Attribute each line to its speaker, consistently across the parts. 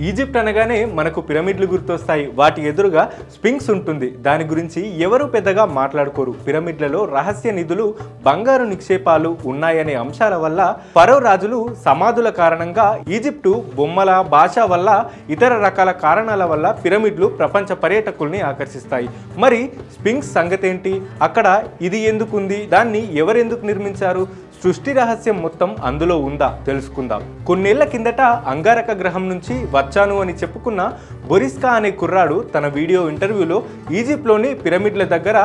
Speaker 1: Egypt అనగానే మనకు పిరమిడ్లు గుర్తొస్తాయి. వాటి ఎదురుగా స్ఫింక్స్ ఉంటుంది. దాని గురించి ఎవరు పెద్దగా మాట్లాడుకోరు. పిరమిడ్లలో రహస్య నిధులు, బంగారు నిక్షేపాలు ఉన్నాయనే అంశాల వల్ల ఫరో రాజులు సమాధుల కారణంగా, ఈజిప్టు బొమ్మల భాష వల్ల, ఇతర రకాల కారణాల వల్ల పిరమిడ్లు ప్రపంచ పర్యాటకుల్ని ఆకర్షిస్తాయి. మరి స్ఫింక్స్ సంగతి ఏంటి? అక్కడ ఇది ఎందుకుంది? దాన్ని ఎవరెందుకు నిర్మించారు? సృష్టి రహస్యం మొత్తం అందులో ఉందా? తెలుసుకుందాం. కొన్నేళ్ల కిందట అంగారక గ్రహం నుంచి వచ్చాను అని చెప్పుకున్న బొరిస్కా అనే కుర్రాడు తన వీడియో ఇంటర్వ్యూలో ఈజిప్ట్లోని పిరమిడ్ల దగ్గర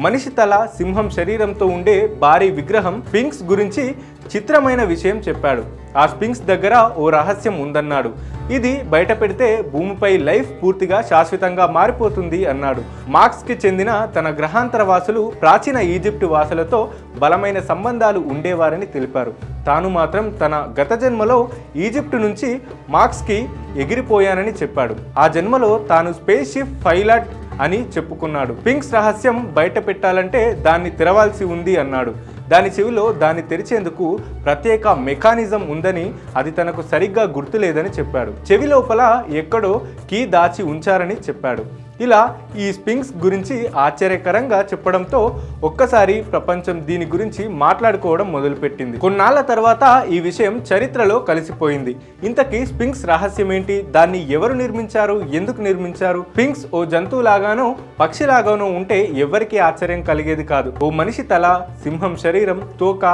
Speaker 1: మనిషి తల, సింహం శరీరంతో ఉండే భారీ విగ్రహం స్ఫింక్స్ గురించి చిత్రమైన విషయం చెప్పాడు. ఆ స్ఫింక్స్ దగ్గర ఓ రహస్యం ఉందన్నాడు. ఇది బయట పెడితే భూమిపై లైఫ్ పూర్తిగా శాశ్వతంగా మారిపోతుంది అన్నాడు. మార్స్కి చెందిన తన గ్రహాంతర వాసులు ప్రాచీన ఈజిప్టు వాసులతో బలమైన సంబంధాలు ఉండేవారని తెలిపారు. తాను మాత్రం తన గత జన్మలో ఈజిప్టు నుంచి మార్స్కి ఎగిరిపోయానని చెప్పాడు. ఆ జన్మలో తాను స్పేస్ షిప్ పైలట్ అని చెప్పుకున్నాడు. స్ఫింక్స్ రహస్యం బయట పెట్టాలంటే దాన్ని తెరవాల్సి ఉంది అన్నాడు. దాని చెవిలో దాన్ని తెరిచేందుకు ప్రత్యేక మెకానిజం ఉందని, అది తనకు సరిగ్గా గుర్తులేదని చెప్పాడు. చెవి లోపల ఎక్కడో కీ దాచి ఉంచారని చెప్పాడు. ఇలా ఈ స్ఫింక్స్ గురించి ఆశ్చర్యకరంగా చెప్పడంతో ఒక్కసారి ప్రపంచం దీని గురించి మాట్లాడుకోవడం మొదలుపెట్టింది. కొన్నాళ్ల తర్వాత ఈ విషయం చరిత్రలో కలిసిపోయింది. ఇంతకీ స్ఫింక్స్ రహస్యం ఏంటి? దాన్ని ఎవరు నిర్మించారు? ఎందుకు నిర్మించారు? స్ఫింక్స్ ఓ జంతువులాగానో పక్షిలాగానో ఉంటే ఎవరికి ఆశ్చర్యం కలిగేది కాదు. ఓ మనిషి తల, సింహం శరీరం, తోక,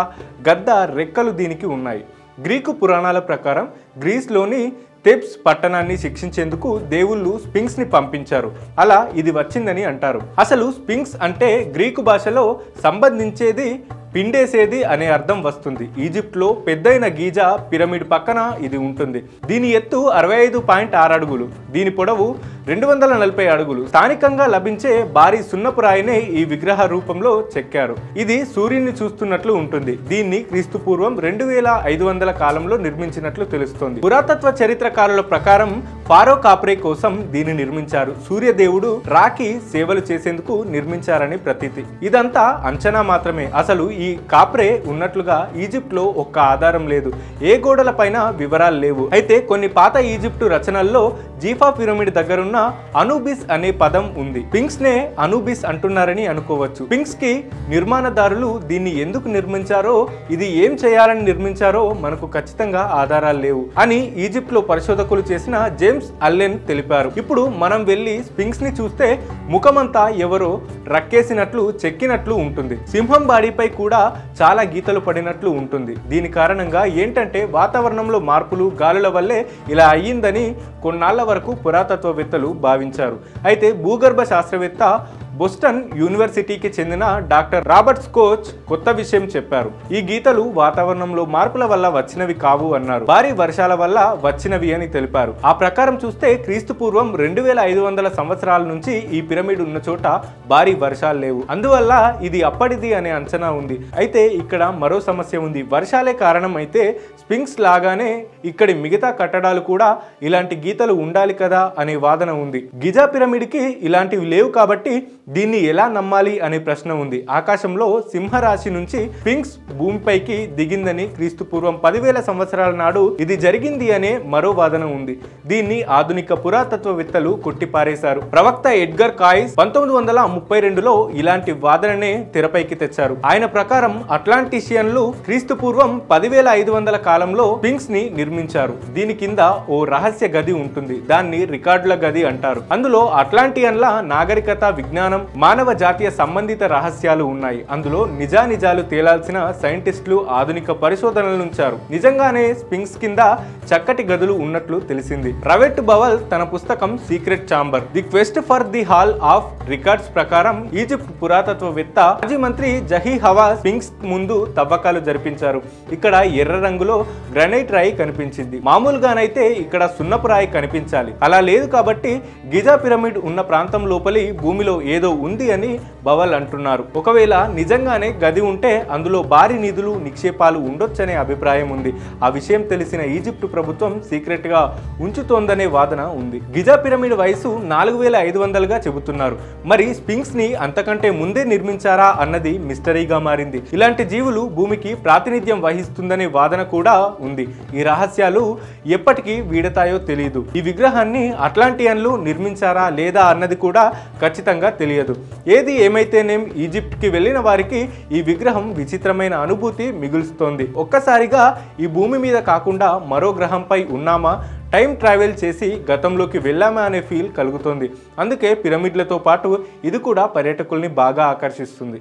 Speaker 1: గద్ద, రెక్కలు దీనికి ఉన్నాయి. గ్రీకు పురాణాల ప్రకారం గ్రీస్లోని థెబ్స్ పట్టణాన్ని శిక్షించేందుకు దేవుళ్ళు స్ఫింక్స్ ని పంపించారు. అలా ఇది వచ్చిందని అంటారు. అసలు స్ఫింక్స్ అంటే గ్రీకు భాషలో సంబంధించేది పిండేసేది అనే అర్థం వస్తుంది. ఈజిప్ట్లో పెద్దైన గీజా పిరమిడ్ పక్కన ఇది ఉంటుంది. దీని ఎత్తు 65.6 అడుగులు, దీని పొడవు 240 అడుగులు. స్థానికంగా లభించే భారీ సున్నపు రాయినే ఈ విగ్రహ రూపంలో చెక్కారు. ఇది సూర్యుని చూస్తున్నట్లు ఉంటుంది. దీన్ని క్రీస్తు పూర్వం 2500 కాలంలో నిర్మించినట్లు తెలుస్తోంది. పురాతత్వ చరిత్రకారుల ప్రకారం ఫారో కాప్రే కోసం దీన్ని నిర్మించారు. సూర్యదేవుడు రాకి సేవలు చేసేందుకు నిర్మించారని ప్రతీతి. ఇదంతా అంచనా మాత్రమే. అసలు ఈ కాప్రే ఉన్నట్లుగా ఈజిప్ట్లో ఒక్క ఆధారం లేదు. ఏ గోడల పైన వివరాలు లేవు. అయితే కొన్ని పాత ఈజిప్టు రచనల్లో జీఫా పిరమిడ్ దగ్గరున్న అనూబిస్ అనే పదం ఉంది. స్ఫింక్స్ నే అనూబిస్ అంటున్నారని అనుకోవచ్చు. స్ఫింక్స్ కి నిర్మాణదారులు దీన్ని ఎందుకు నిర్మించారో, ఇది ఏం చేయాలని నిర్మించారో మనకు ఖచ్చితంగా ఆధారాలు లేవు అని ఈజిప్ట్ లో పరిశోధకులు చేసిన జేమ్స్ అల్లెన్ తెలిపారు. ఇప్పుడు మనం వెళ్లి స్ఫింక్స్ ని చూస్తే ముఖమంతా ఎవరో రక్కేసినట్లు, చెక్కినట్లు ఉంటుంది. సింహం బాడీపై కూడా చాలా గీతలు పడినట్లు ఉంటుంది. దీని కారణంగా ఏంటంటే వాతావరణంలో మార్పులు, గాలుల వల్లే ఇలా అయ్యిందని కొన్నాళ్ల వరకు పురాతత్వవేత్తలు భావించారు. అయితే భూగర్భ శాస్త్రవేత్త బోస్టన్ యూనివర్సిటీకి చెందిన డాక్టర్ రాబర్ట్ స్కోచ్ కొత్త విషయం చెప్పారు. ఈ గీతలు వాతావరణంలో మార్పుల వల్ల వచ్చినవి కావు అన్నారు. భారీ వర్షాల వల్ల వచ్చినవి అని తెలిపారు. ఆ ప్రకారం చూస్తే క్రీస్తు పూర్వం 2500 సంవత్సరాల నుంచి ఈ పిరమిడ్ ఉన్న చోట భారీ వర్షాలు లేవు. అందువల్ల ఇది అప్పటిది అనే అంచనా ఉంది. అయితే ఇక్కడ మరో సమస్య ఉంది. వర్షాలే కారణం అయితే స్ఫింక్స్ లాగానే ఇక్కడి మిగతా కట్టడాలు కూడా ఇలాంటి గీతలు ఉండాలి కదా అనే వాదన ఉంది. గిజా పిరమిడ్ కి ఇలాంటివి లేవు కాబట్టి దీన్ని ఎలా నమ్మాలి అనే ప్రశ్న ఉంది. ఆకాశంలో సింహరాశి నుంచి స్ఫింక్స్ భూమిపైకి దిగిందని, క్రీస్తు పూర్వం 10,000 సంవత్సరాల నాడు ఇది జరిగింది అనే మరో వాదన ఉంది. దీన్ని ఆధునిక పురాతత్వవేత్తలు కొట్టిపారేశారు. ప్రవక్త ఎడ్గర్ కాయిస్ 1932లో ఇలాంటి వాదననే తెరపైకి తెచ్చారు. ఆయన ప్రకారం అట్లాంటిషియన్లు క్రీస్తు పూర్వం 10,500 కాలంలో స్ఫింక్స్ ని నిర్మించారు. దీని కింద ఓ రహస్య గది ఉంటుంది. దాన్ని రికార్డుల గది అంటారు. అందులో అట్లాంటియన్ల నాగరికత, విజ్ఞానం, మానవ జాతీయ సంబంధిత రహస్యాలు ఉన్నాయి. అందులో నిజానిజాలు తేలాల్సిన సైంటిస్టులు ఆధునిక పరిశోధనలు ఉంచారు. నిజంగానే స్ఫింక్స్ కింద చక్కటి గదులు ఉన్నట్లు తెలిసింది. రవెట్ బవల్ తన పుస్తకం secret chamber the quest for the hall of records ప్రకారం ఈజిప్ట్ పురాతత్వవేత్త మాజీ మంత్రి జహీ హవా స్ఫింక్స్ ముందు తవ్వకాలు జరిపించారు. ఇక్కడ ఎర్ర రంగులో గ్రానైట్ రాయి కనిపించింది. మామూలుగానైతే ఇక్కడ సున్నపు రాయి కనిపించాలి. అలా లేదు కాబట్టి గిజా పిరమిడ్ ఉన్న ప్రాంతం లోపలి భూమిలో ఏదో ఏదో ఉంది అని బవల్ అంటున్నారు. ఒకవేళ నిజంగానే గది ఉంటే అందులో భారీ నిధులు నిక్షేపాలు ఉండొచ్చనే అభిప్రాయం ఉంది. ఆ విషయం తెలిసిన ఈజిప్ట్ ప్రభుత్వం సీక్రెట్ గా ఉంచుతోందనే వాదన ఉంది. గిజా పిరమిడ్ వయసు 4500గా చెబుతున్నారు. మరి స్ఫింక్స్ ని అంతకంటే ముందే నిర్మించారా అన్నది మిస్టరీగా మారింది. ఇలాంటి జీవులు భూమికి ప్రాతినిధ్యం వహిస్తుందనే వాదన కూడా ఉంది. ఈ రహస్యాలు ఎప్పటికీ వీడతాయో తెలియదు. ఈ విగ్రహాన్ని అట్లాంటియన్లు నిర్మించారా లేదా అన్నది కూడా ఖచ్చితంగా తెలియదు. ఏది ఏమైతేనేం ఈజిప్ట్కి వెళ్ళిన వారికి ఈ విగ్రహం విచిత్రమైన అనుభూతి మిగులుస్తోంది. ఒక్కసారిగా ఈ భూమి మీద కాకుండా మరో గ్రహంపై ఉన్నామా, టైం ట్రావెల్ చేసి గతంలోకి వెళ్ళామా అనే ఫీల్ కలుగుతుంది. అందుకే పిరమిడ్లతో పాటు ఇది కూడా పర్యాటకుల్ని బాగా ఆకర్షిస్తుంది.